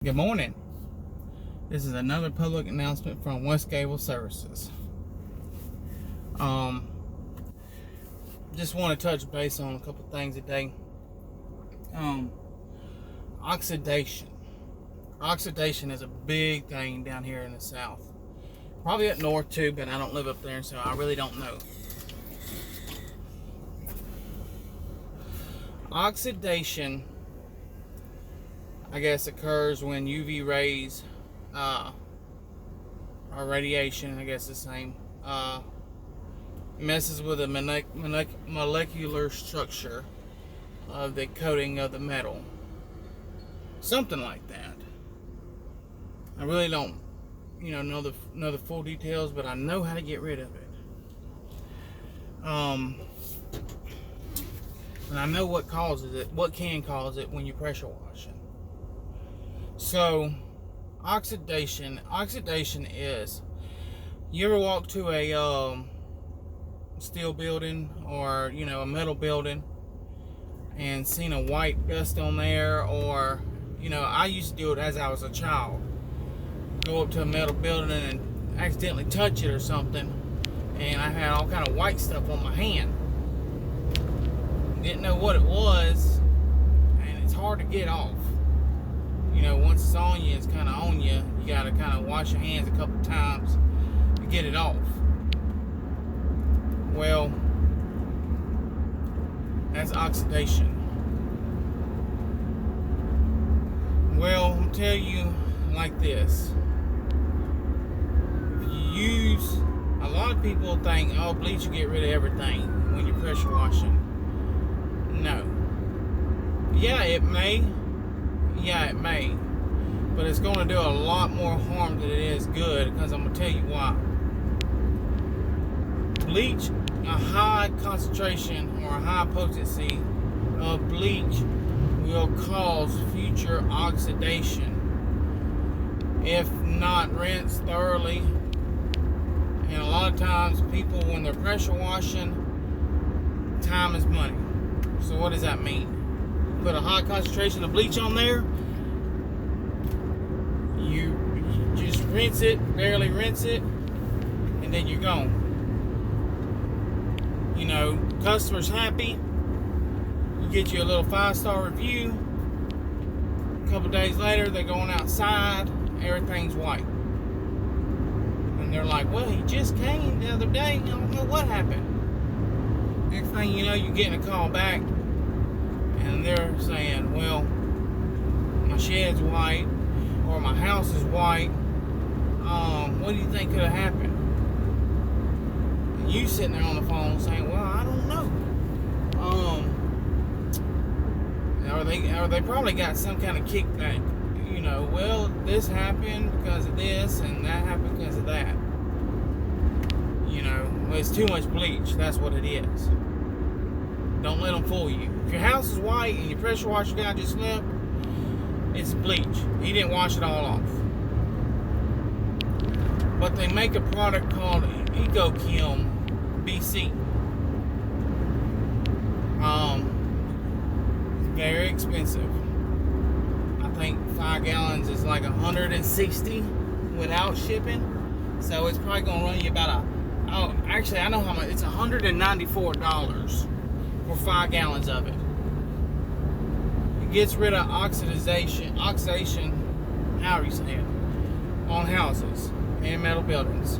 Good morning. This is another public announcement from West Gable Services. Just want to touch base on a couple things today. Oxidation. Oxidation is a big thing down here in the South. Probably up north too, but I don't live up there, so I really don't know. Oxidation, I guess, occurs when UV rays or radiation, I guess the same, messes with the molecular structure of the coating of the metal. Something like that. I really don't, know the full details, but I know how to get rid of it. And I know what causes it, what can cause it when you pressure washing. So, oxidation is, you ever walk to a steel building or a metal building and seen a white dust on there, or I used to do it as I was a child. Go up to a metal building and accidentally touch it or something, and I had all kind of white stuff on my hand. Didn't know what it was, and it's hard to get off. Once it's on you, it's kind of on you. You got to kind of wash your hands a couple times to get it off. Well, that's oxidation. Well, I'll tell you like this. If you use, a lot of people think, oh, bleach will get rid of everything when you're pressure washing. No. Yeah, it may. But it's going to do a lot more harm than it is good, because I'm going to tell you why. Bleach, a high concentration or a high potency of bleach will cause future oxidation if not rinsed thoroughly. And a lot of times people, when they're pressure washing, time is money. So what does that mean? Put a high concentration of bleach on there, you just rinse it, barely rinse it, and then you're gone. Customers happy. You get you a little 5-star review. A couple days later, they're going outside, everything's white. And they're like, well, he just came the other day, I don't know what happened. Next thing you know, you're getting a call back, and they're saying, well, my shed's white, or my house is white. What do you think could have happened? And you sitting there on the phone saying, well, I don't know. Or they probably got some kind of kickback. Well, this happened because of this, and that happened because of that. Well, it's too much bleach. That's what it is. Don't let them fool you. If your house is white and your pressure washer guy just left, it's bleach. He didn't wash it all off. But they make a product called EcoChem BC. Very expensive. I think 5 gallons is like $160 without shipping. So it's probably gonna run you about I know how much. It's $194 for 5 gallons of it. It gets rid of oxidation, however you say it, on houses and metal buildings.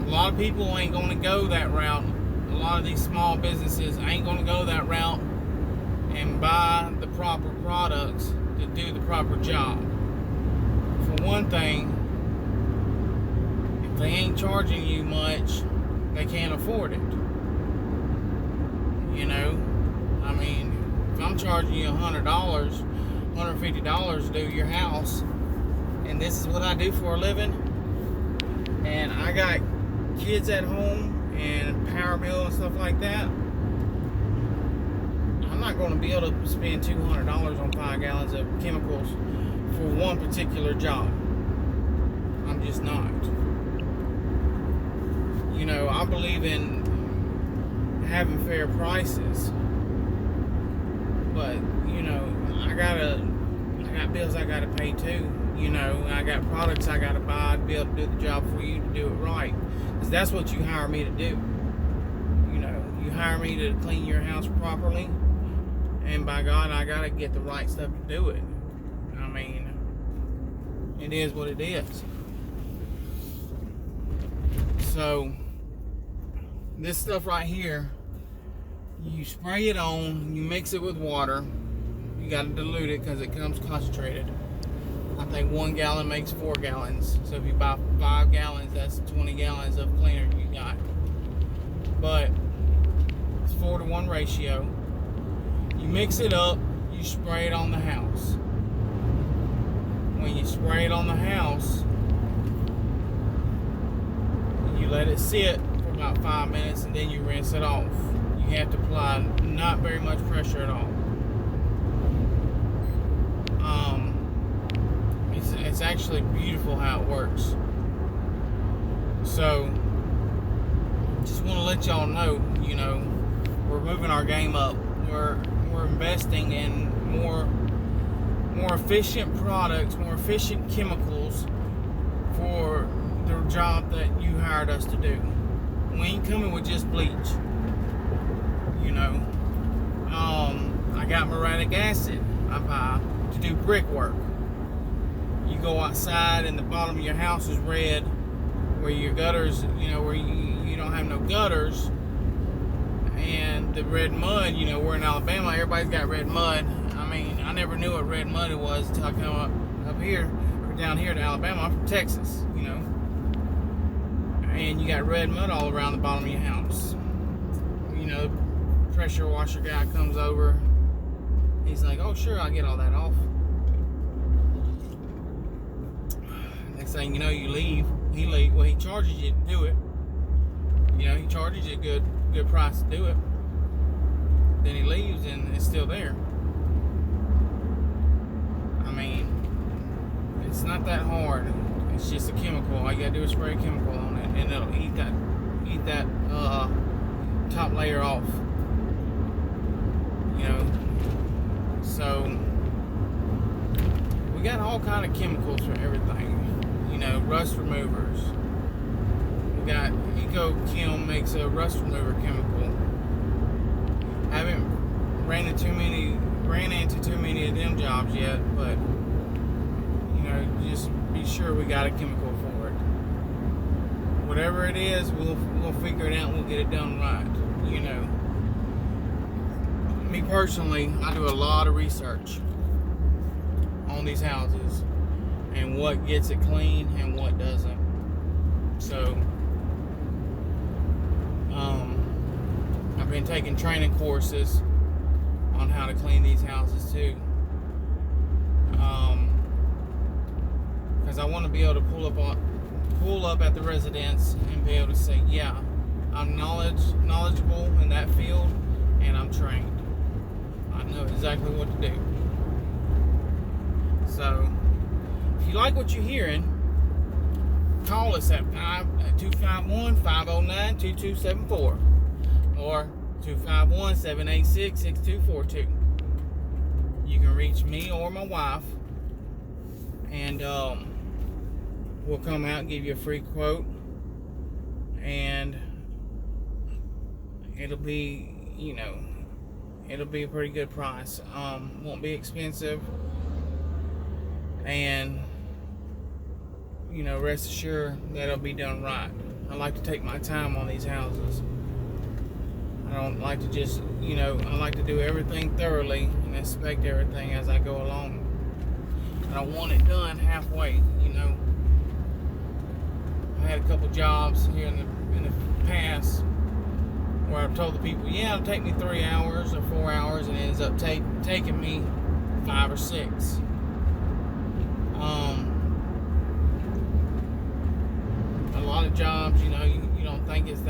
A lot of people ain't gonna go that route. A lot of these small businesses ain't gonna go that route and buy the proper products to do the proper job. For one thing, if they ain't charging you much, they can't afford it. If I'm charging you $100, $150 to do your house, and this is what I do for a living, and I got kids at home and power bill and stuff like that, I'm not going to be able to spend $200 on 5 gallons of chemicals for one particular job. I'm just not. I believe in having fair prices, but I gotta got bills I gotta pay too. You know, I got products I gotta buy to be able to do the job for you to do it right. Because that's what you hire me to do. You know, you hire me to clean your house properly, and by God, I gotta get the right stuff to do it. I mean, it is what it is. So, this stuff right here, you spray it on, you mix it with water. You got to dilute it because it comes concentrated. I think 1 gallon makes 4 gallons. So if you buy 5 gallons, that's 20 gallons of cleaner you got. But it's 4-to-1 ratio. You mix it up, you spray it on the house. When you spray it on the house, you let it sit for about 5 minutes and then you rinse it off. You have to apply not very much pressure at all. It's actually beautiful how it works. So, just want to let y'all know, you know, we're moving our game up. We're investing in more efficient products, more efficient chemicals for the job that you hired us to do. We ain't coming with just bleach. You know, I got muriatic acid I buy to do brickwork. You go outside and the bottom of your house is red, where your gutters, you know, where you don't have no gutters, and the red mud, you know, we're in Alabama, everybody's got red mud. I mean, I never knew what red mud it was until I come up here, or down here to Alabama. I'm from Texas, you know, and you got red mud all around the bottom of your house. You know, pressure washer guy comes over, he's like, oh sure, I'll get all that off. Next thing you know, you leave. Well, he charges you to do it. You know, he charges you a good price to do it. Then he leaves and it's still there. I mean, it's not that hard. It's just a chemical. All you gotta do is spray a chemical on it, and it'll eat that top layer off. You know, so we got all kind of chemicals for everything. You know, rust removers. We got EcoChem makes a rust remover chemical. Haven't ran into too many of them jobs yet, but you know, just be sure we got a chemical for it. Whatever it is, we'll figure it out and we'll get it done right. You know, me personally, I do a lot of research on these houses and what gets it clean and what doesn't. So, I've been taking training courses on how to clean these houses too. Because I want to be able to pull up at the residence and be able to say, yeah, I'm knowledgeable in that field and I'm trained. I know exactly what to do. So, if you like what you're hearing, call us at 251-509-2274 or 251-786-6242. You can reach me or my wife, and we'll come out and give you a free quote, and it'll be, you know, it'll be a pretty good price. Won't be expensive, and you know, rest assured that it'll be done right. I like to take my time on these houses. I don't like to just, you know, I like to do everything thoroughly and inspect everything as I go along. I don't want it done halfway, you know. I had a couple jobs here in the past where I've told the people, yeah, it'll take me 3 hours or 4 hours, and it ends up taking me 5 or 6. A lot of jobs, you know, you don't think it's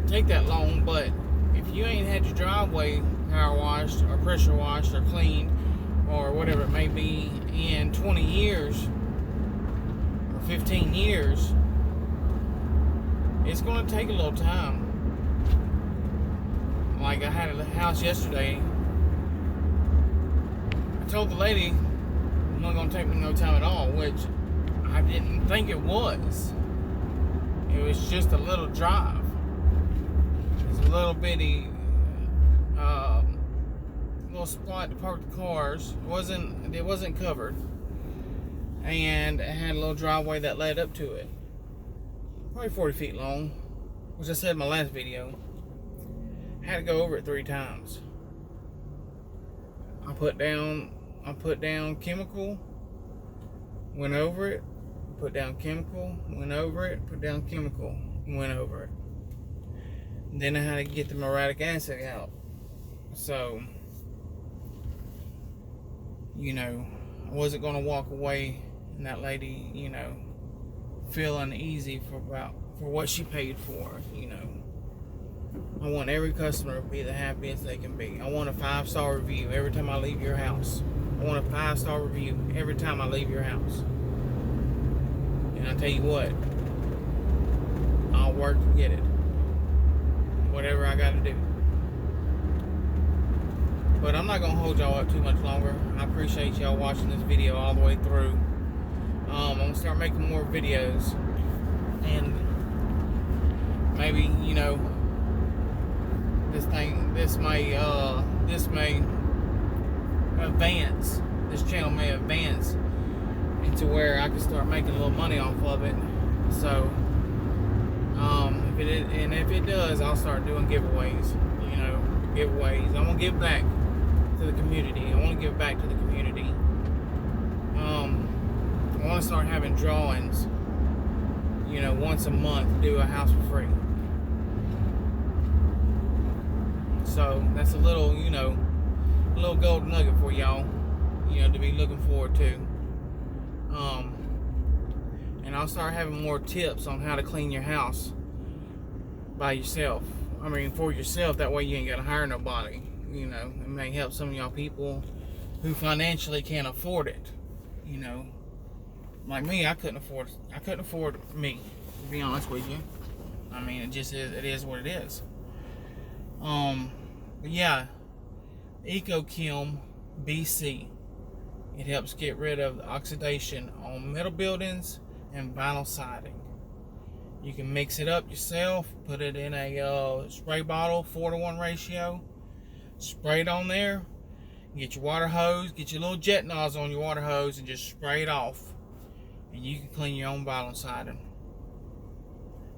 take that long, but if you ain't had your driveway power washed or pressure washed or cleaned or whatever it may be in 20 years or 15 years, it's going to take a little time. Like I had a house yesterday. I told the lady, gonna take me no time at all, which I didn't think it was. It was just a little drive. It's a little bitty little spot to park the cars. It wasn't covered, and it had a little driveway that led up to it, probably 40 feet long, which I said in my last video. I had to go over it 3 times. I put down chemical, went over it, put down chemical, went over it, put down chemical, went over it. And then I had to get the muriatic acid out. So, you know, I wasn't going to walk away and that lady, you know, feel uneasy for what she paid for, you know. I want every customer to be the happiest they can be. I want a 5-star review every time I leave your house. I want a 5-star review every time I leave your house. And I tell you what, I'll work to get it. Whatever I gotta do. But I'm not gonna hold y'all up too much longer. I appreciate y'all watching this video all the way through. I'm gonna start making more videos, and maybe, you know, this may advance. This channel may advance into where I can start making a little money off of it. So, if it does, I'll start doing giveaways. You know, giveaways. I'm gonna give back to the community. I want to give back to the community. I want to start having drawings. You know, once a month, do a house for free. So that's a little, you know, a little gold nugget for y'all, you know, to be looking forward to. And I'll start having more tips on how to clean your house by yourself. I mean, for yourself. That way you ain't got to hire nobody. You know, it may help some of y'all people who financially can't afford it. You know, like me, I couldn't afford me, to be honest with you. I mean, it is what it is. But yeah, EcoKim BC. It helps get rid of the oxidation on metal buildings and vinyl siding. You can mix it up yourself, put it in a spray bottle, 4-to-1 ratio, spray it on there, get your water hose, get your little jet nozzle on your water hose and just spray it off. And you can clean your own vinyl siding.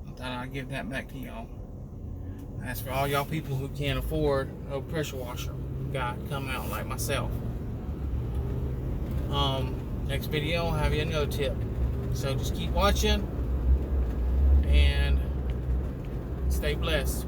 I thought I'd give that back to y'all. That's for all y'all people who can't afford a pressure washer guy to come out like myself. Next video I'll have you another tip. So just keep watching and stay blessed.